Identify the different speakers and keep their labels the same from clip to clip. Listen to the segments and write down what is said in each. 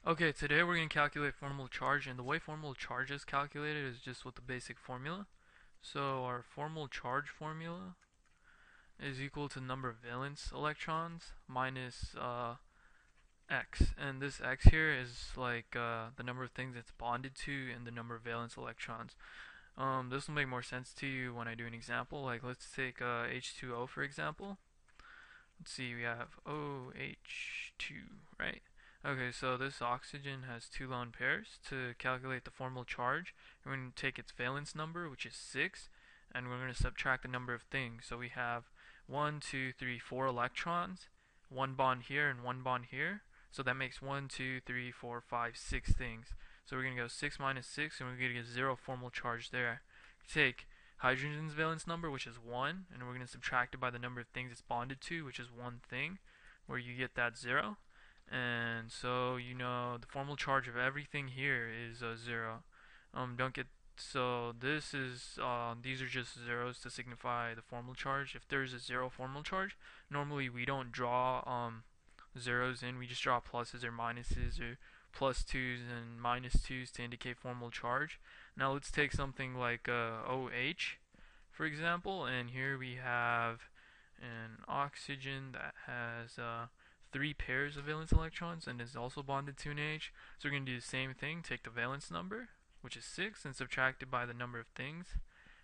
Speaker 1: Okay, today we're going to calculate formal charge, and the way formal charge is calculated is just with the basic formula. So our formal charge formula is equal to the number of valence electrons minus x, and this x here is like the number of things it's bonded to and the number of valence electrons. This will make more sense to you when I do an example. Like let's take H2O for example. Let's see, we have OH2, right? Okay, so this oxygen has two lone pairs. To calculate the formal charge, we're going to take its valence number, which is 6, and we're going to subtract the number of things. So we have 1, 2, 3, 4 electrons, one bond here and one bond here. So that makes 1, 2, 3, 4, 5, 6 things. So we're going to go 6 minus 6, and we're going to get 0 formal charge there. Take hydrogen's valence number, which is 1, and we're going to subtract it by the number of things it's bonded to, which is one thing, where you get that 0. And so you know the formal charge of everything here is 0. Don't get so this is these are just zeros to signify the formal charge. If there's a 0 formal charge, normally we don't draw zeros in. We just draw pluses or minuses or plus 2s and minus 2s to indicate formal charge. Now let's take something like OH for example, and here we have an oxygen that has 3 pairs of valence electrons and is also bonded to an H. So we're going to do the same thing, take the valence number, which is 6, and subtract it by the number of things,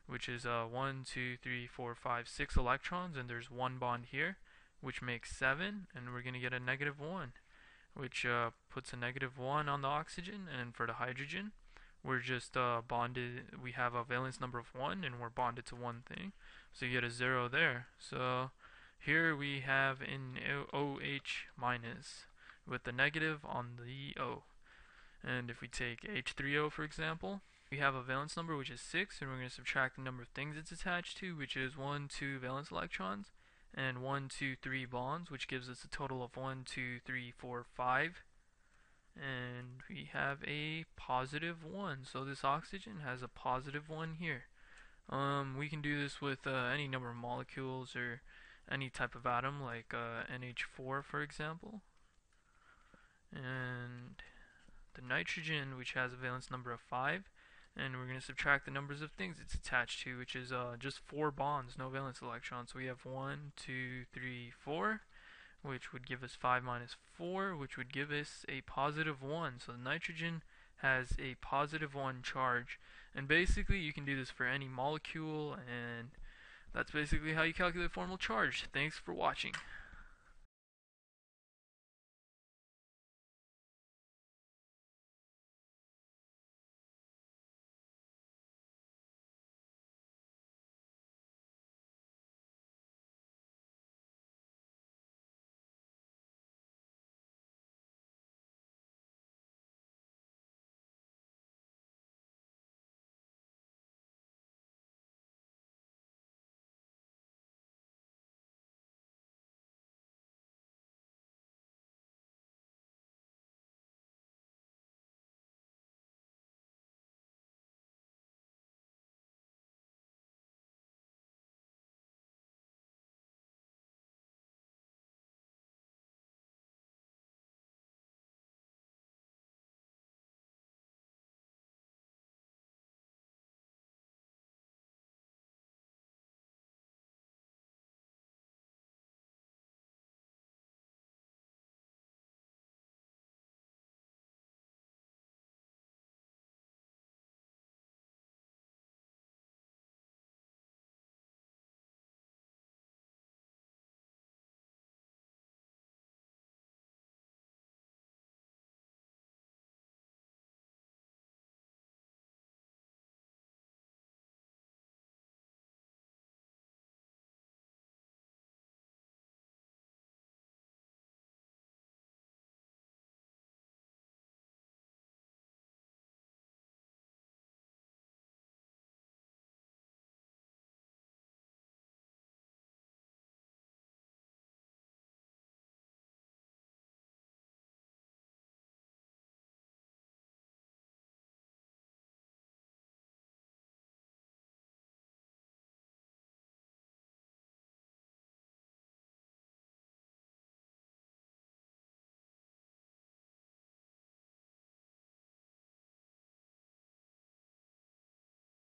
Speaker 1: which is 1, 2, 3, 4, 5, 6 electrons, and there's one bond here, which makes 7, and we're going to get a negative 1, which puts a negative 1 on the oxygen, and for the hydrogen, we're just bonded, we have a valence number of 1, and we're bonded to one thing, so you get a 0 there. So here we have an OH minus with the negative on the O. And if we take H3O for example, we have a valence number which is 6, and we're going to subtract the number of things it's attached to, which is 1, 2 valence electrons, and 1, 2, 3 bonds, which gives us a total of 1, 2, 3, 4, 5. And we have a positive 1. So this oxygen has a positive 1 here. We can do this with any number of molecules or any type of atom, like NH4 for example. And the nitrogen, which has a valence number of 5, and we're going to subtract the numbers of things it's attached to, which is just 4 bonds, no valence electrons. So we have 1, 2, 3, 4, which would give us 5 minus 4, which would give us a positive 1. So the nitrogen has a positive 1 charge. And basically you can do this for any molecule, and that's basically how you calculate formal charge. Thanks for watching.